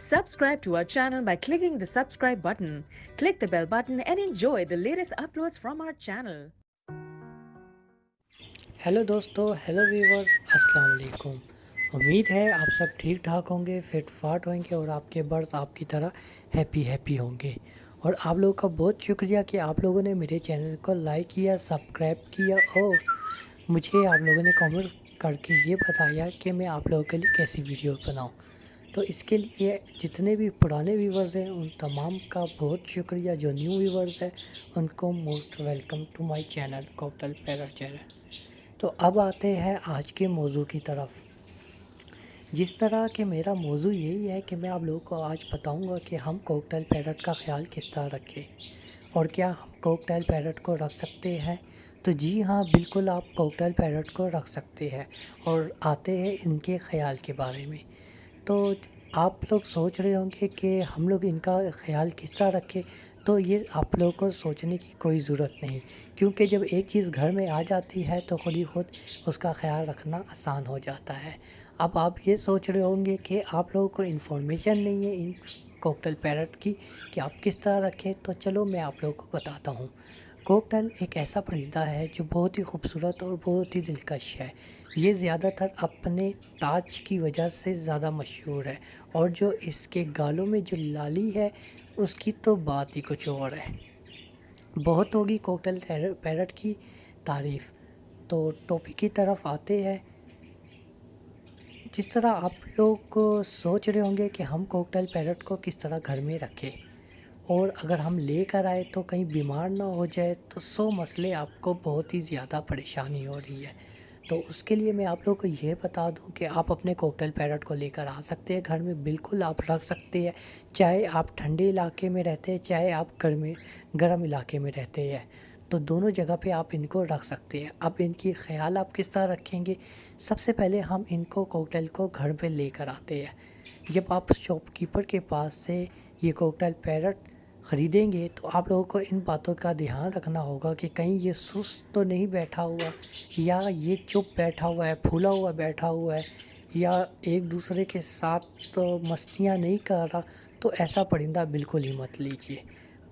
Subscribe to our channel by clicking the subscribe button. Click the bell button and enjoy the latest uploads from our channel. Hello दोस्तों, hello viewers, अस्सलाम वालेकुम। उम्मीद है आप सब ठीक ठाक होंगे, फिट फाट होंगे और आपके बर्ड्स आपकी तरह हैप्पी होंगे। और आप लोगों का बहुत शुक्रिया कि आप लोगों ने मेरे चैनल को लाइक किया, सब्सक्राइब किया और मुझे आप लोगों ने कमेंट करके ये बताया कि मैं आप लोगों के लिए कैसी वीडियो बनाऊं। तो इसके लिए जितने भी पुराने व्यूवर्स हैं उन तमाम का बहुत शुक्रिया। जो न्यू व्यूवर्स हैं उनको most welcome to my channel cocktail parrot channel. तो अब आते हैं आज के मौजू की तरफ। जिस तरह के मेरा मौजू यही है कि मैं आप लोगों को आज बताऊंगा कि हम कॉकटेल पैरट का ख्याल किस तरह रखें और क्या हम कॉकटेल पैरट को रख सकते हैं। तो जी हाँ, बिल्कुल आप कॉकटेल पैरट को रख सकते हैं। और आते हैं इनके ख्याल के बारे में। तो आप लोग सोच रहे होंगे कि हम लोग इनका ख्याल किस तरह रखें। तो ये आप लोगों को सोचने की कोई ज़रूरत नहीं, क्योंकि जब एक चीज़ घर में आ जाती है तो खुद ही खुद उसका ख्याल रखना आसान हो जाता है। अब आप ये सोच रहे होंगे कि आप लोगों को इन्फॉर्मेशन नहीं है इन कॉकटेल पैरट की कि आप किस तरह रखें। तो चलो मैं आप लोगों को बताता हूँ। कॉकटेल एक ऐसा परिंदा है जो बहुत ही खूबसूरत और बहुत ही दिलकश है। ये ज़्यादातर अपने ताज की वजह से ज़्यादा मशहूर है और जो इसके गालों में जो लाली है उसकी तो बात ही कुछ और है। बहुत होगी कॉकटेल पैरट की तारीफ़। तो टॉपिक की तरफ आते हैं। जिस तरह आप लोग सोच रहे होंगे कि हम कॉकटेल पैरट को किस तरह घर में रखें और अगर हम लेकर आए तो कहीं बीमार ना हो जाए, तो 100 मसले आपको बहुत ही ज़्यादा परेशानी हो रही है। तो उसके लिए मैं आप लोगों को ये बता दूं कि आप अपने कॉकटेल पैरट को लेकर आ सकते हैं घर में, बिल्कुल आप रख सकते हैं। चाहे आप ठंडे इलाके में रहते हैं, चाहे आप गर्म इलाके में रहते हैं, तो दोनों जगह पे आप इनको रख सकते हैं। अब इनकी ख्याल आप किस तरह रखेंगे। सबसे पहले हम इनको कॉकटेल को घर पे लेकर आते हैं। जब आप शॉपकीपर के पास से ये कॉकटेल पैरट ख़रीदेंगे तो आप लोगों को इन बातों का ध्यान रखना होगा कि कहीं ये सुस्त तो नहीं बैठा हुआ, या ये चुप बैठा हुआ है, फूला हुआ बैठा हुआ है, या एक दूसरे के साथ तो मस्तियाँ नहीं कर रहा। तो ऐसा परिंदा बिल्कुल ही मत लीजिए।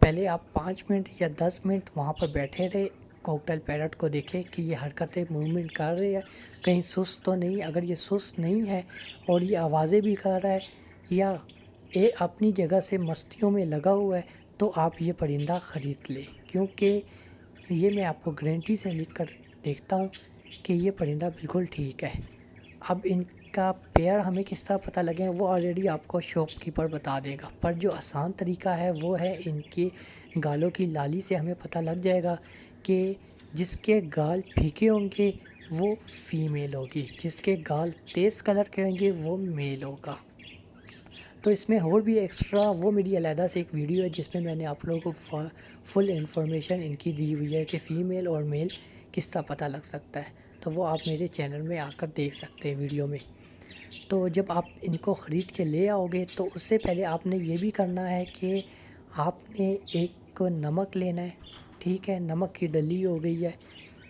पहले आप 5 मिनट या 10 मिनट वहाँ पर बैठे रहे, कॉकटेल पैरट को देखें कि ये हरकतें मूवमेंट कर रही है, कहीं सुस्त तो नहीं। अगर ये सुस्त नहीं है और ये आवाज़ें भी कर रहा है या ये अपनी जगह से मस्तियों में लगा हुआ है, तो आप ये परिंदा ख़रीद लें, क्योंकि ये मैं आपको गारंटी से लिख कर देखता हूँ कि ये परिंदा बिल्कुल ठीक है। अब इनका पेयर हमें किस तरह पता लगे वो ऑलरेडी आपको शॉपकीपर बता देगा, पर जो आसान तरीका है वो है इनके गालों की लाली से हमें पता लग जाएगा कि जिसके गाल फीके होंगे वो फीमेल होगी, जिसके गाल तेज़ कलर के होंगे वो मेल होगा। तो इसमें और भी एक्स्ट्रा वो मेरी अलहदा से एक वीडियो है जिसमें मैंने आप लोगों को फुल इन्फॉर्मेशन इनकी दी हुई है कि फ़ीमेल और मेल किस तरह पता लग सकता है। तो वो आप मेरे चैनल में आकर देख सकते हैं वीडियो में। तो जब आप इनको ख़रीद के ले आओगे तो उससे पहले आपने ये भी करना है कि आपने एक नमक लेना है। ठीक है, नमक की डली हो गई है,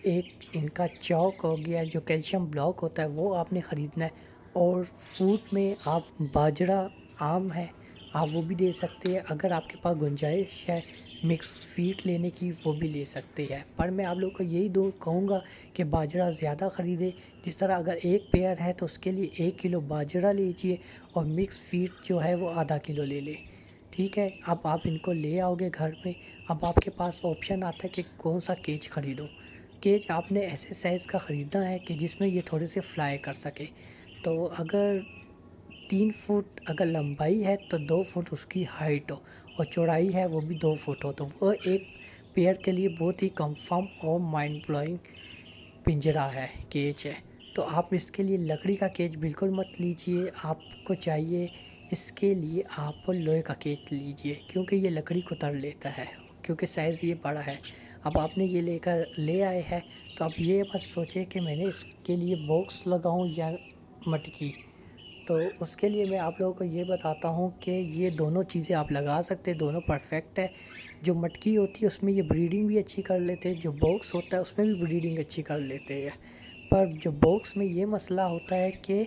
एक इनका चौक हो गया जो कैल्शियम ब्लॉक होता है वो आपने ख़रीदना है। और फूड में आप बाजरा आम है, आप वो भी ले सकते हैं। अगर आपके पास गुंजाइश है मिक्स फीड लेने की वो भी ले सकते हैं, पर मैं आप लोगों को यही दो कहूँगा कि बाजरा ज़्यादा ख़रीदे। जिस तरह अगर एक पेयर है तो उसके लिए 1 किलो बाजरा लीजिए और मिक्स फीड जो है वो आधा किलो ले लें। ठीक है, अब आप इनको ले आओगे घर में। अब आपके पास ऑप्शन आता है कि कौन सा केज ख़रीदो। केज आपने ऐसे साइज़ का ख़रीदना है कि जिसमें ये थोड़े से फ्लाई कर सके। तो अगर 3 फुट अगर लंबाई है तो 2 फुट उसकी हाइट हो और चौड़ाई है वो भी 2 फुट हो, तो वो एक पेयर के लिए बहुत ही कंफर्म और माइंड ब्लोइंग पिंजरा है, केज है। तो आप इसके लिए लकड़ी का केज बिल्कुल मत लीजिए, आपको चाहिए इसके लिए आप लोहे का केज लीजिए, क्योंकि ये लकड़ी को तर लेता है, क्योंकि साइज़ ये बड़ा है। अब आपने ये लेकर ले आए हैं तो अब ये मत सोचे कि मैंने इसके लिए बॉक्स लगाऊं या मटकी। तो उसके लिए मैं आप लोगों को ये बताता हूँ कि ये दोनों चीज़ें आप लगा सकते हैं, दोनों परफेक्ट है। जो मटकी होती है उसमें ये ब्रीडिंग भी अच्छी कर लेते हैं, जो बॉक्स होता है उसमें भी ब्रीडिंग अच्छी कर लेते हैं। पर जो बॉक्स में ये मसला होता है कि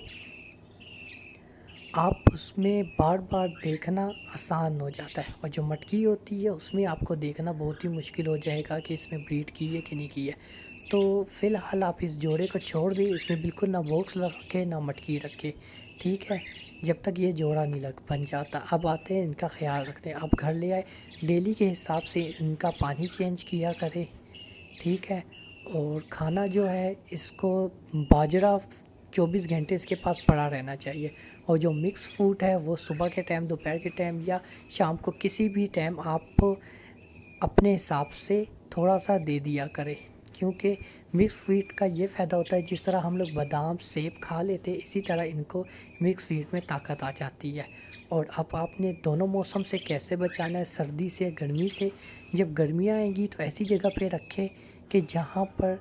आप उसमें बार-बार देखना आसान हो जाता है और जो मटकी होती है उसमें आपको देखना बहुत ही मुश्किल हो जाएगा कि इसमें ब्रीड की है कि नहीं की है। तो फ़िलहाल आप इस जोड़े को छोड़ दें, इसमें बिल्कुल ना बॉक्स रखें ना मटकी रखें, ठीक है? जब तक ये जोड़ा नहीं लग बन जाता। अब आते हैं इनका ख़्याल रखते हैं। आप घर ले आए, डेली के हिसाब से इनका पानी चेंज किया करें, ठीक है? और खाना जो है इसको बाजरा 24 घंटे इसके पास पड़ा रहना चाहिए और जो मिक्स फूड है वो सुबह के टाइम, दोपहर के टाइम या शाम को किसी भी टाइम आप अपने हिसाब से थोड़ा-सा दे दिया करें। क्योंकि मिक्स फीड का ये फ़ायदा होता है, जिस तरह हम लोग बादाम, सेब खा लेते हैं इसी तरह इनको मिक्स फीड में ताकत आ जाती है। और अब आपने दोनों मौसम से कैसे बचाना है, सर्दी से, गर्मी से। जब गर्मियाँ आएँगी तो ऐसी जगह पे रखें कि जहाँ पर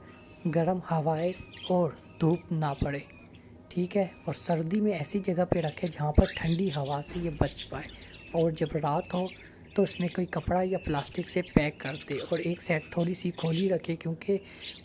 गर्म हवाएँ और धूप ना पड़े, ठीक है? और सर्दी में ऐसी जगह पे रखें जहाँ पर ठंडी हवा से ये बच पाए। और जब रात हो तो उसमें कोई कपड़ा या प्लास्टिक से पैक कर दे और एक साइड थोड़ी-सी खोली रखें, क्योंकि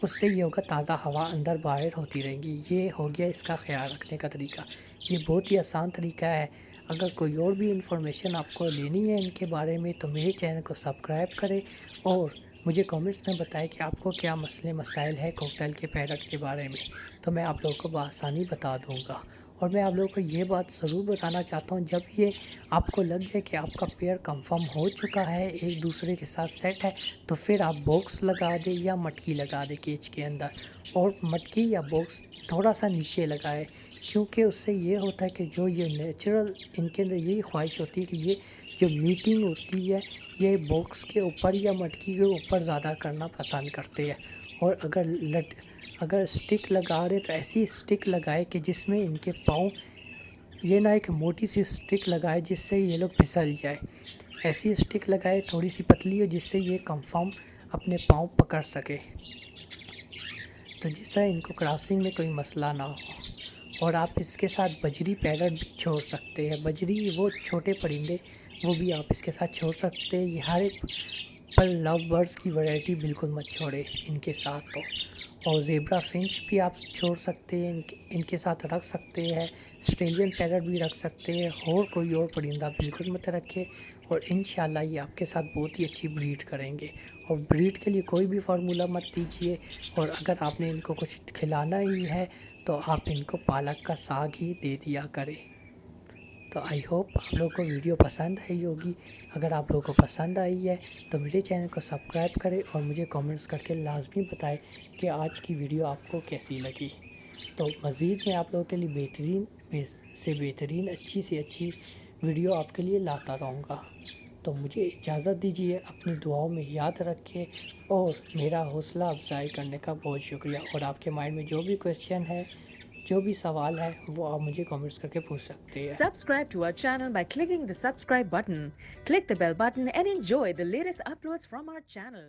उससे ये होगा ताज़ा हवा अंदर बाहर होती रहेंगी। ये हो गया इसका ख़्याल रखने का तरीका। ये बहुत ही आसान तरीका है। अगर कोई और भी इन्फॉर्मेशन आपको लेनी है इनके बारे में तो मेरे चैनल को सब्सक्राइब करें और मुझे कमेंट्स में बताएं कि आपको क्या मसले मसाइल है कॉकटेल के पैरट के बारे में, तो मैं आप लोगों को बआसानी बता दूंगा। और मैं आप लोगों को ये बात ज़रूर बताना चाहता हूँ, जब ये आपको लग जाए कि आपका पेयर कंफर्म हो चुका है, एक दूसरे के साथ सेट है, तो फिर आप बॉक्स लगा दें या मटकी लगा दें केज के अंदर। और मटकी या बॉक्स थोड़ा सा नीचे लगाए, क्योंकि उससे ये होता है कि जो ये नेचुरल इनके अंदर यही ख्वाहिश होती है कि ये जो मीटिंग होती है ये बॉक्स के ऊपर या मटकी के ऊपर ज़्यादा करना पसंद करते हैं। और अगर स्टिक लगा रहे तो ऐसी स्टिक लगाए कि जिसमें इनके पाँव, ये ना एक मोटी सी स्टिक लगाए जिससे ये लोग फिसल जाए। ऐसी स्टिक लगाए थोड़ी सी पतली हो जिससे ये कंफर्म अपने पाँव पकड़ सके, तो जिस तरह इनको क्रॉसिंग में कोई मसला ना हो। और आप इसके साथ बजरी पैरट भी छोड़ सकते हैं। बजरी वो छोटे परिंदे वो भी आप इसके साथ छोड़ सकते हैं। ये हर एक पर लव बर्ड्स की वैरायटी बिल्कुल मत छोड़े इनके साथ तो। और ज़ेब्रा फिंच भी आप छोड़ सकते हैं, इनके साथ रख सकते हैं। ऑस्ट्रेलियन पैरट भी रख सकते हैं और कोई और परिंदा बिल्कुल मत रखें। और इंशाल्लाह ये आपके साथ बहुत ही अच्छी ब्रीड करेंगे। और ब्रीड के लिए कोई भी फार्मूला मत दीजिए। और अगर आपने इनको कुछ खिलाना ही है तो आप इनको पालक का साग ही दे दिया करें। तो आई होप आप लोगों को वीडियो पसंद आई होगी। अगर आप लोगों को पसंद आई है तो मेरे चैनल को सब्सक्राइब करें और मुझे कमेंट्स करके लाजमी बताएं कि आज की वीडियो आपको कैसी लगी। तो मज़ीद मैं आप लोगों के लिए बेहतरीन अच्छी से अच्छी वीडियो आपके लिए लाता रहूँगा। तो मुझे इजाज़त दीजिए, अपनी दुआओं में याद रखें और मेरा हौसला अफजाई करने का बहुत शुक्रिया। और आपके माइंड में जो भी क्वेश्चन है, जो भी सवाल है, वो आप मुझे कमेंट्स करके पूछ सकते हैं। Subscribe to our channel by clicking the subscribe button. Click the bell button and enjoy the latest uploads from our channel.